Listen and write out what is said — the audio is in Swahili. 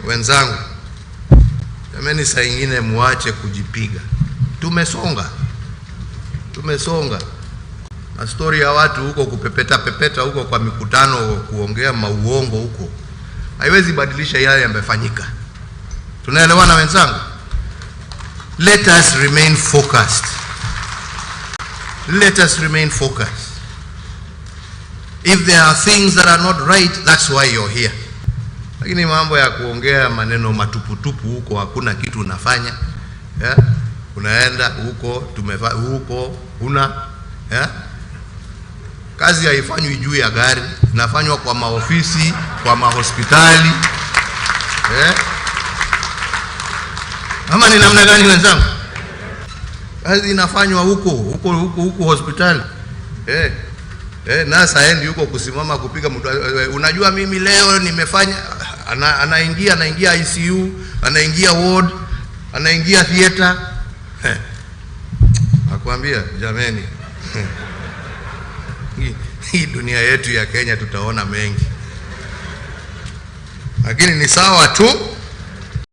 wenzangu, jameni, saa nyingine muache kujipiga. Tumesonga. Na story ya watu huko kupepeta huko kwa mikutano kuongea mauongo huko haiwezi badilisha yale yamefanyika. Tunaelewana wenzangu? Let us remain focused. If there are things that are not right, that's why you're here. Lakini mambo ya kuongea maneno matuputupu huko, hakuna kitu unafanya. Unaenda huko, huko kazi haifanywi juu ya gari, inafanywa kwa maofisi, kwa mahospitali. Ama ni namna gani wenzangu? Kazi inafanywa huko hospitali. Nasa haendi huko kusimama kupiga mtu. Unajua mimi leo nimefanya, anaingia ICU, anaingia ward, anaingia theater. Nakwambia jameni, hii dunia yetu ya Kenya tutaona mengi. Lakini ni sawa tu